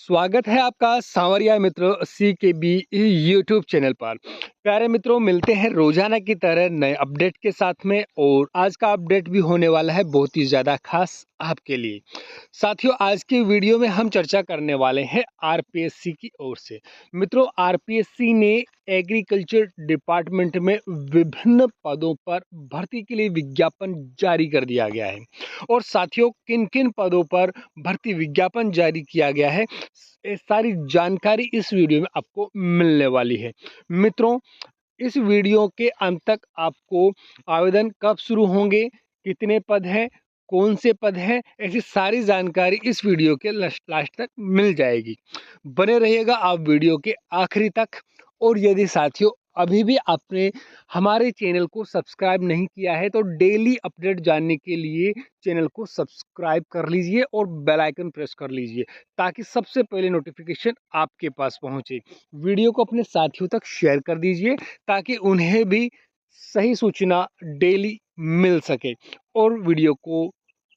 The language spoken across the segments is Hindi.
स्वागत है आपका सांवरिया मित्र CKB यूट्यूब चैनल पर। प्यारे मित्रों, मिलते हैं रोजाना की तरह नए अपडेट के साथ में। और आज का अपडेट भी होने वाला है बहुत ही ज़्यादा खास आपके लिए। साथियों, आज की वीडियो में हम चर्चा करने वाले हैं RPSC की ओर से। मित्रों, RPSC ने एग्रीकल्चर डिपार्टमेंट में विभिन्न पदों पर भर्ती के लिए विज्ञापन जारी कर दिया गया है। और साथियों, किन किन पदों पर भर्ती विज्ञापन जारी किया गया है, ये सारी जानकारी इस वीडियो में आपको मिलने वाली है। मित्रों, इस वीडियो के अंत तक आपको आवेदन कब शुरू होंगे, कितने पद हैं, कौन से पद हैं, ऐसी सारी जानकारी इस वीडियो के लास्ट तक मिल जाएगी। बने रहिएगा आप वीडियो के आखिरी तक। और यदि साथियों अभी भी आपने हमारे चैनल को सब्सक्राइब नहीं किया है तो डेली अपडेट जानने के लिए चैनल को सब्सक्राइब कर लीजिए और बेल आइकन प्रेस कर लीजिए, ताकि सबसे पहले नोटिफिकेशन आपके पास पहुंचे। वीडियो को अपने साथियों तक शेयर कर दीजिए ताकि उन्हें भी सही सूचना डेली मिल सके। और वीडियो को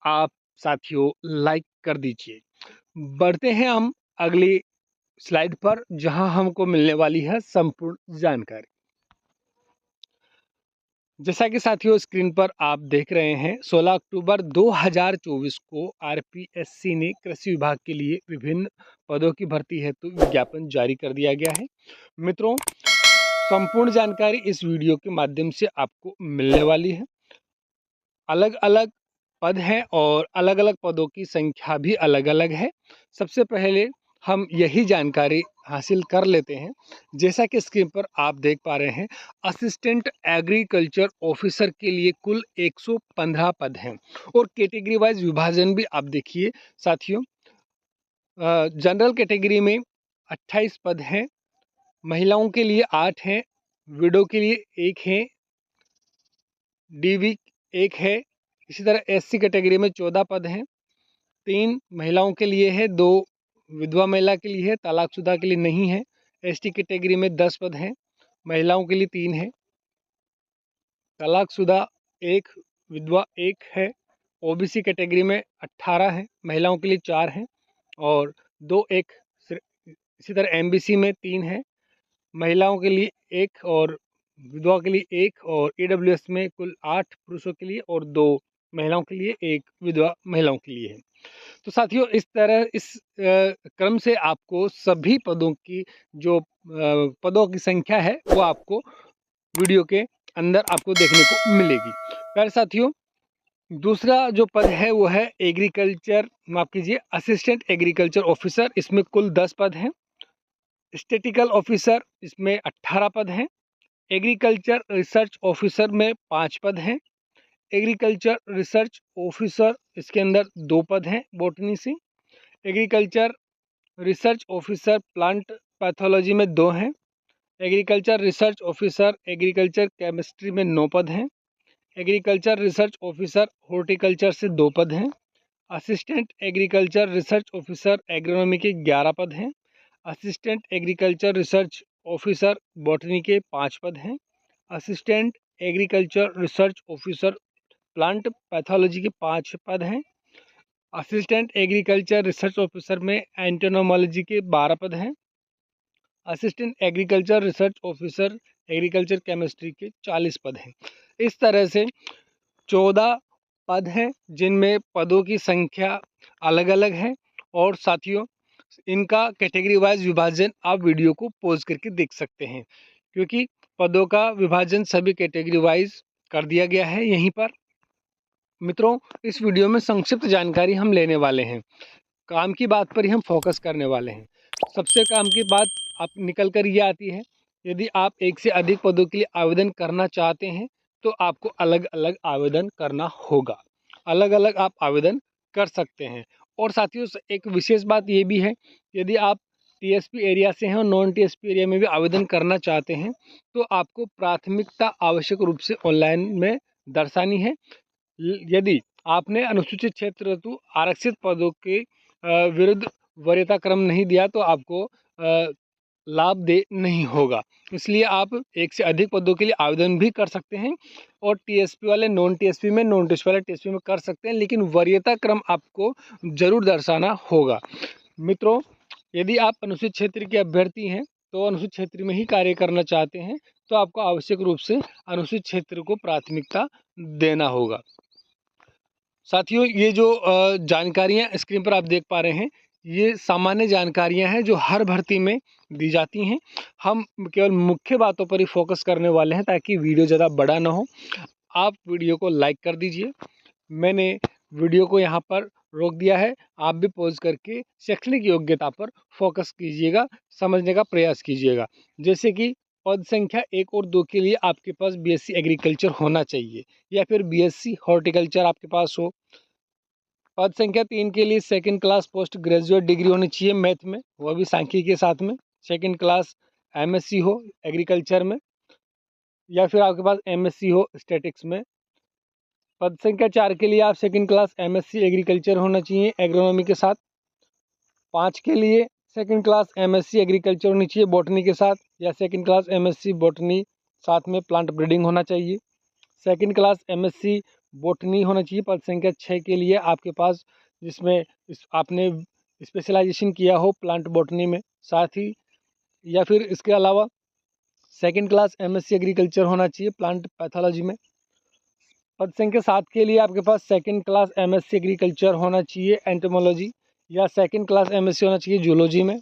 आप साथियों लाइक कर दीजिए। बढ़ते हैं हम अगली स्लाइड पर, जहां हमको मिलने वाली है संपूर्ण जानकारी। जैसा कि साथियों स्क्रीन पर आप देख रहे हैं, 16 अक्टूबर 2024 को RPSC ने कृषि विभाग के लिए विभिन्न पदों की भर्ती हेतु विज्ञापन जारी कर दिया गया है। मित्रों, संपूर्ण जानकारी इस वीडियो के माध्यम से आपको मिलने वाली है। अलग अलग पद हैं और अलग अलग पदों की संख्या भी अलग अलग है। सबसे पहले हम यही जानकारी हासिल कर लेते हैं। जैसा कि स्क्रीन पर आप देख पा रहे हैं, असिस्टेंट एग्रीकल्चर ऑफिसर के लिए कुल 115 पद हैं। और कैटेगरी वाइज विभाजन भी आप देखिए साथियों। जनरल कैटेगरी में 28 पद हैं, महिलाओं के लिए 8 हैं, विडो के लिए 1 है, DV 1 है। इसी तरह SC कैटेगरी में 14 पद हैं, 3 महिलाओं के लिए है, 2 विधवा महिला के लिए है, तलाकशुदा के लिए नहीं है। ST कैटेगरी में 10 पद हैं, महिलाओं के लिए 3 है, तलाकशुदा 1, विधवा 1 है। OBC कैटेगरी में 18 है, महिलाओं के लिए 4 हैं और 2 1। इसी तरह MBC में 3 है, महिलाओं के लिए 1 और विधवा के लिए 1। और EWS में कुल 8 पुरुषों के लिए और 2 महिलाओं के लिए, 1 विधवा महिलाओं के लिए है। तो साथियों, इस तरह इस क्रम से आपको सभी पदों की जो पदों की संख्या है वो आपको वीडियो के अंदर आपको देखने को मिलेगी। प्यारे साथियों, दूसरा जो पद है वो है एग्रीकल्चर, माफ कीजिए, असिस्टेंट एग्रीकल्चर ऑफिसर। इसमें कुल 10 पद हैं। स्टेटिकल ऑफिसर, इसमें 18 पद हैं। एग्रीकल्चर रिसर्च ऑफिसर में 5 पद हैं। एग्रीकल्चर रिसर्च ऑफिसर, इसके अंदर 2 पद हैं बॉटनी से। Agriculture research officer plant pathology में 2 हैं। Agriculture research officer agriculture chemistry में 9 पद हैं। एग्रीकल्चर रिसर्च ऑफिसर हॉर्टिकल्चर से 2 पद हैं। Assistant agriculture research officer agronomy के 11 पद हैं। Assistant agriculture research officer botany के 5 पद हैं। Assistant agriculture research officer plant pathology के 5 पद हैं। असिस्टेंट एग्रीकल्चर रिसर्च ऑफिसर में एंटोनोमोलॉजी के 12 पद हैं। Assistant agriculture research officer agriculture chemistry के 40 पद हैं। इस तरह से 14 पद हैं जिनमें पदों की संख्या अलग अलग है। और साथियों, इनका कैटेगरी वाइज विभाजन आप वीडियो को पॉज करके देख सकते हैं, क्योंकि पदों का विभाजन सभी कैटेगरी वाइज कर दिया गया है यहीं पर। मित्रों, इस वीडियो में संक्षिप्त जानकारी हम लेने वाले हैं। काम की बात पर ही हम फोकस करने वाले हैं। सबसे काम की बात आप निकल कर ये आती है, यदि आप एक से अधिक पदों के लिए आवेदन करना चाहते हैं तो आपको अलग अलग आवेदन करना होगा। अलग अलग आप आवेदन कर सकते हैं। और साथियों, एक विशेष बात ये भी है, यदि आप TSP एरिया से हैं और नॉन TSP एरिया में भी आवेदन करना चाहते हैं तो आपको प्राथमिकता आवश्यक रूप से ऑनलाइन में दर्शानी है। यदि आपने अनुसूचित क्षेत्र हेतु आरक्षित पदों के विरुद्ध वरीयता क्रम नहीं दिया तो आपको लाभ दे नहीं होगा। इसलिए आप एक से अधिक पदों के लिए आवेदन भी कर सकते हैं। और TSP वाले नॉन TSP में, नॉन TSP वाले TSP में कर सकते हैं, लेकिन वरीयता क्रम आपको जरूर दर्शाना होगा। मित्रों, यदि आप अनुसूचित क्षेत्र के अभ्यर्थी हैं तो अनुसूचित क्षेत्र में ही कार्य करना चाहते हैं तो आपको आवश्यक रूप से अनुसूचित क्षेत्र को प्राथमिकता देना होगा। साथियों, ये जो जानकारियाँ स्क्रीन पर आप देख पा रहे हैं, ये सामान्य जानकारियाँ हैं जो हर भर्ती में दी जाती हैं। हम केवल मुख्य बातों पर ही फोकस करने वाले हैं ताकि वीडियो ज़्यादा बड़ा ना हो। आप वीडियो को लाइक कर दीजिए। मैंने वीडियो को यहाँ पर रोक दिया है, आप भी पॉज करके शैक्षणिक योग्यता पर फोकस कीजिएगा, समझने का प्रयास कीजिएगा। जैसे कि पद संख्या 1 और 2 के लिए आपके पास बीएससी एग्रीकल्चर होना चाहिए या फिर बीएससी हॉर्टिकल्चर आपके पास हो। पद संख्या 3 के लिए second class post graduate degree होनी चाहिए मैथ में, वह भी सांख्यिकी के साथ में। सेकंड क्लास एमएससी हो एग्रीकल्चर में या फिर आपके पास एमएससी हो स्टैटिक्स में। पद संख्या 4 के लिए आप सेकंड क्लास एमएससी एग्रीकल्चर होना चाहिए एग्रोनॉमी के साथ। 5 के लिए सेकंड क्लास एमएससी एग्रीकल्चर होनी चाहिए बॉटनी के साथ, या सेकंड क्लास एमएससी बॉटनी साथ में प्लांट ब्रीडिंग होना चाहिए। सेकंड क्लास एमएससी बॉटनी होना चाहिए पद संख्या 6 के लिए आपके पास, जिसमें आपने स्पेशलाइजेशन किया हो प्लांट बॉटनी में। साथ ही या फिर इसके अलावा सेकंड क्लास एमएससी एग्रीकल्चर होना चाहिए प्लांट पैथोलॉजी में। पद संख्या 7 के लिए आपके पास सेकंड क्लास एमएससी एग्रीकल्चर होना चाहिए एंटोमोलॉजी, या सेकंड क्लास एमएससी होना चाहिए जूलॉजी में।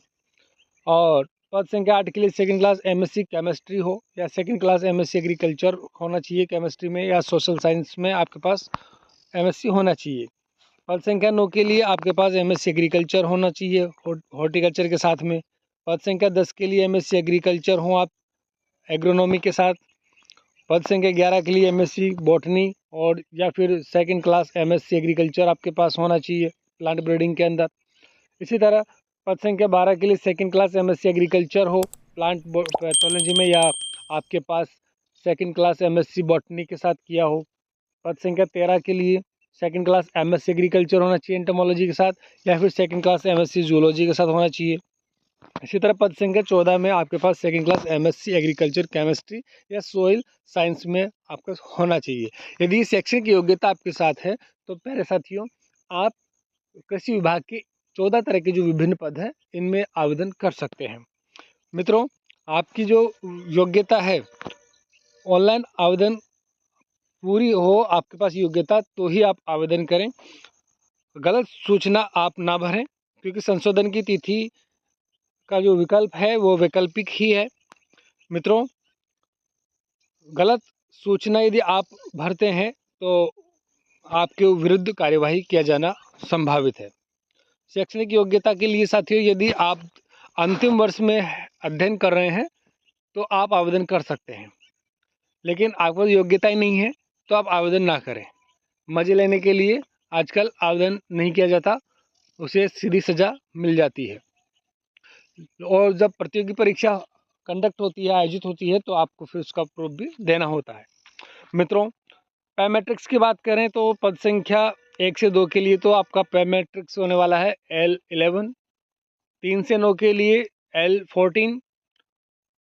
और पद संख्या 8 के लिए सेकंड क्लास एमएससी केमिस्ट्री हो या सेकंड क्लास एमएससी एग्रीकल्चर होना चाहिए केमिस्ट्री में, या सोशल साइंस में आपके पास एमएससी होना चाहिए। पद संख्या 9 के लिए आपके पास एमएससी एग्रीकल्चर होना चाहिए हॉर्टिकल्चर के साथ में। पद संख्या 10 के लिए एमएससी एग्रीकल्चर हो आप एग्रोनॉमी के साथ। पद संख्या 11 के लिए एमएससी बॉटनी और या फिर सेकंड क्लास एमएससी एग्रीकल्चर आपके पास होना चाहिए प्लांट ब्रीडिंग के अंदर। इसी तरह पद संख्या 12 के लिए सेकंड क्लास एमएससी एग्रीकल्चर हो प्लांट पैथोलॉजी में, या आपके पास सेकंड क्लास एमएससी बॉटनी के साथ किया हो। पद संख्या 13 के लिए सेकंड क्लास एमएससी एग्रीकल्चर होना चाहिए एंटोमोलॉजी के साथ, या फिर सेकंड क्लास एमएससी जूलॉजी के साथ होना चाहिए। इसी तरह पद संख्या 14 में आपके पास second class MSc agriculture chemistry या सोइल साइंस में आपका होना चाहिए। यदि शैक्षणिक योग्यता आपके साथ है तो प्यारे साथियों, आप कृषि विभाग के 14 तरह के जो विभिन्न पद हैं इनमें आवेदन कर सकते हैं। मित्रों, आपकी जो योग्यता है, ऑनलाइन आवेदन पूरी हो आपके पास योग्यता तो ही आप आवेदन करें। गलत सूचना आप ना भरें, क्योंकि संशोधन की तिथि का जो विकल्प है वो वैकल्पिक ही है। मित्रों, गलत सूचना यदि आप भरते हैं तो आपके विरुद्ध कार्यवाही किया जाना संभावित है। शैक्षणिक योग्यता के लिए साथियों, यदि आप अंतिम वर्ष में अध्ययन कर रहे हैं तो आप आवेदन कर सकते हैं, लेकिन आपके पास योग्यता ही नहीं है तो आप आवेदन ना करें। मज़े लेने के लिए आजकल आवेदन नहीं किया जाता, उसे सीधी सज़ा मिल जाती है। और जब प्रतियोगी परीक्षा कंडक्ट होती है, आयोजित होती है, तो आपको फिर उसका प्रूफ भी देना होता है। मित्रों, पैरामेट्रिक्स की बात करें तो पद संख्या 1 से 2 के लिए तो आपका पैरामेट्रिक्स होने वाला है L11, 3 से 9 के लिए L14,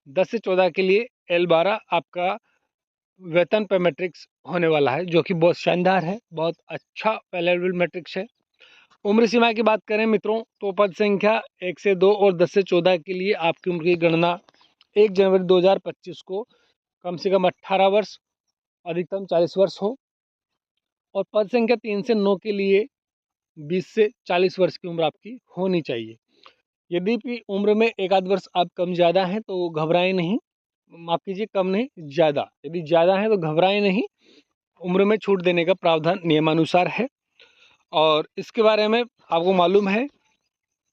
10 से 14 के लिए L12 आपका वेतन पैरामेट्रिक्स होने वाला है, जो कि बहुत शानदार है, बहुत अच्छा पैरेलल मैट्रिक्स है। उम्र सीमा की बात करें मित्रों तो पद संख्या 1 से 2 और 10 से 14 के लिए आपकी उम्र की गणना 1 जनवरी 2025 को कम से कम 18 वर्ष, अधिकतम 40 वर्ष हो। और पद संख्या 3 से 9 के लिए 20 से 40 वर्ष की उम्र आपकी होनी चाहिए। यदि भी उम्र में एक आध वर्ष आप कम ज़्यादा हैं तो घबराएं नहीं, माफ़ कीजिए कम नहीं ज़्यादा, यदि ज़्यादा है तो घबराएं नहीं, उम्र में छूट देने का प्रावधान नियमानुसार है। और इसके बारे में आपको मालूम है,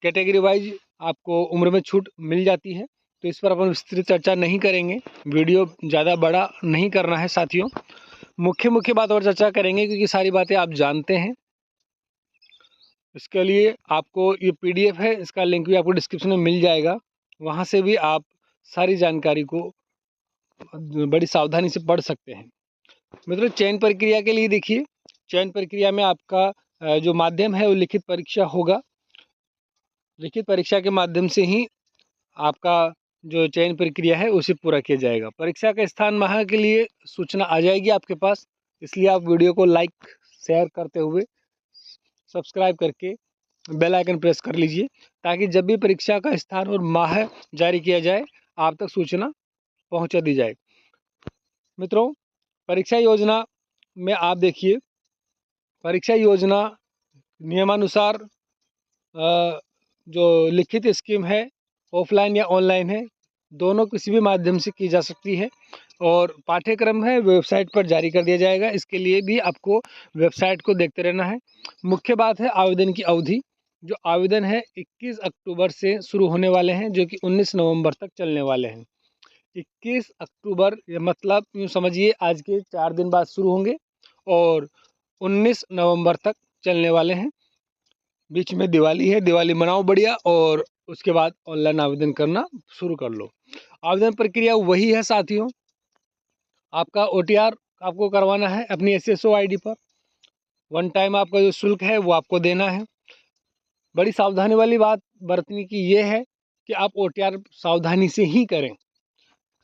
कैटेगरी वाइज आपको उम्र में छूट मिल जाती है, तो इस पर अपन विस्तृत चर्चा नहीं करेंगे, वीडियो ज़्यादा बड़ा नहीं करना है साथियों। मुख्य बात और चर्चा करेंगे क्योंकि सारी बातें आप जानते हैं। इसके लिए आपको ये PDF है, इसका लिंक भी आपको डिस्क्रिप्शन में मिल जाएगा, वहाँ से भी आप सारी जानकारी को बड़ी सावधानी से पढ़ सकते हैं। मित्रों, चयन प्रक्रिया के लिए देखिए, चयन प्रक्रिया में आपका जो माध्यम है वो लिखित परीक्षा होगा। लिखित परीक्षा के माध्यम से ही आपका जो चयन प्रक्रिया है उसे पूरा किया जाएगा। परीक्षा का स्थान माह के लिए सूचना आ जाएगी आपके पास, इसलिए आप वीडियो को लाइक शेयर करते हुए सब्सक्राइब करके बेल आइकन प्रेस कर लीजिए, ताकि जब भी परीक्षा का स्थान और माह जारी किया जाए आप तक सूचना पहुंचा दी जाए। मित्रों, परीक्षा योजना में आप देखिए, परीक्षा योजना नियमानुसार जो लिखित स्कीम है, ऑफलाइन या ऑनलाइन है, दोनों किसी भी माध्यम से की जा सकती है। और पाठ्यक्रम है वेबसाइट पर जारी कर दिया जाएगा, इसके लिए भी आपको वेबसाइट को देखते रहना है। मुख्य बात है आवेदन की अवधि। जो आवेदन है 21 अक्टूबर से शुरू होने वाले हैं, जो कि 19 नवंबर तक चलने वाले हैं। 21 अक्टूबर मतलब यूँ समझिए आज के 4 दिन बाद शुरू होंगे और 19 नवंबर तक चलने वाले हैं। बीच में दिवाली है, दिवाली मनाओ बढ़िया, और उसके बाद ऑनलाइन आवेदन करना शुरू कर लो। आवेदन प्रक्रिया वही है साथियों, आपका OTR आपको करवाना है अपनी SSO ID पर। वन टाइम आपका जो शुल्क है वो आपको देना है। बड़ी सावधानी वाली बात बरतने की ये है कि आप OTR सावधानी से ही करें।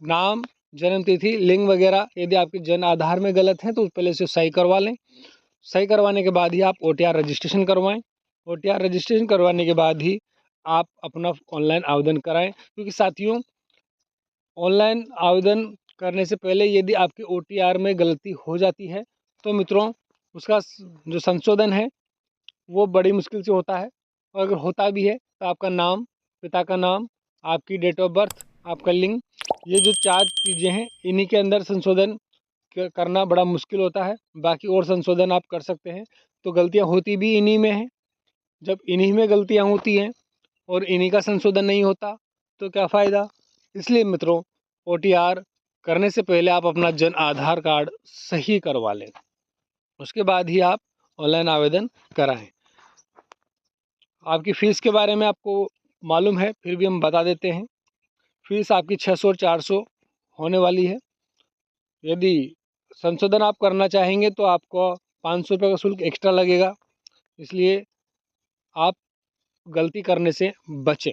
नाम, जन्म तिथि, लिंग वगैरह यदि आपके जन आधार में गलत है तो पहले से सही करवा लें। सही करवाने के बाद ही आप OTR रजिस्ट्रेशन करवाएं। OTR रजिस्ट्रेशन करवाने के बाद ही आप अपना ऑनलाइन आवेदन कराएं, क्योंकि साथियों ऑनलाइन आवेदन करने से पहले यदि आपकी OTR में गलती हो जाती है तो मित्रों उसका जो संशोधन है वो बड़ी मुश्किल से होता है। और अगर होता भी है तो आपका नाम, पिता का नाम, आपकी डेट ऑफ बर्थ, आपका लिंग, ये जो 4 चीज़ें हैं इन्हीं के अंदर संशोधन करना बड़ा मुश्किल होता है। बाकी और संशोधन आप कर सकते हैं। तो गलतियां होती भी इन्हीं में हैं। जब इन्हीं में गलतियां होती हैं और इन्हीं का संशोधन नहीं होता तो क्या फ़ायदा। इसलिए मित्रों OTR करने से पहले आप अपना जन आधार कार्ड सही करवा लें, उसके बाद ही आप ऑनलाइन आवेदन कराएं। आपकी फ़ीस के बारे में आपको मालूम है, फिर भी हम बता देते हैं। फ़ीस आपकी 600 और 400 होने वाली है। यदि संशोधन आप करना चाहेंगे तो आपको 500 रुपये का शुल्क एक्स्ट्रा लगेगा, इसलिए आप गलती करने से बचें।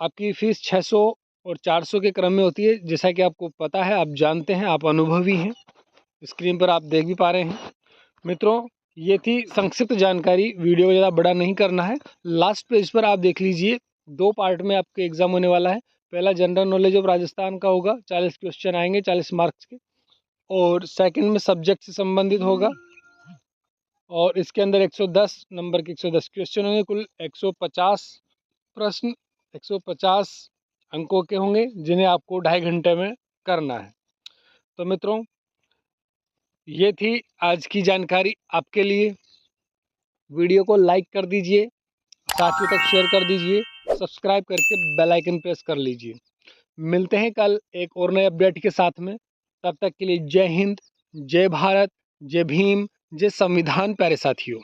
आपकी फ़ीस 600 और 400 के क्रम में होती है, जैसा कि आपको पता है, आप जानते हैं, आप अनुभवी हैं, स्क्रीन पर आप देख भी पा रहे हैं। मित्रों, ये थी संक्षिप्त जानकारी, वीडियो को ज़्यादा बड़ा नहीं करना है। लास्ट पेज पर आप देख लीजिए, 2 पार्ट में आपके एग्ज़ाम होने वाला है। पहला जनरल नॉलेज ऑफ राजस्थान का होगा, 40 क्वेश्चन आएंगे 40 मार्क्स के, और सेकंड में सब्जेक्ट से संबंधित होगा, और इसके अंदर 110 नंबर के 110 क्वेश्चन होंगे। कुल 150 प्रश्न 150 अंकों के होंगे, जिन्हें आपको 2.5 घंटे में करना है। तो मित्रों, ये थी आज की जानकारी आपके लिए। वीडियो को लाइक कर दीजिए, साथियों तक शेयर कर दीजिए, सब्सक्राइब करके बेल आइकन प्रेस कर लीजिए। मिलते हैं कल एक और नए अपडेट के साथ में। तब तक के लिए जय हिंद, जय भारत, जय भीम, जय संविधान प्यारे साथियों।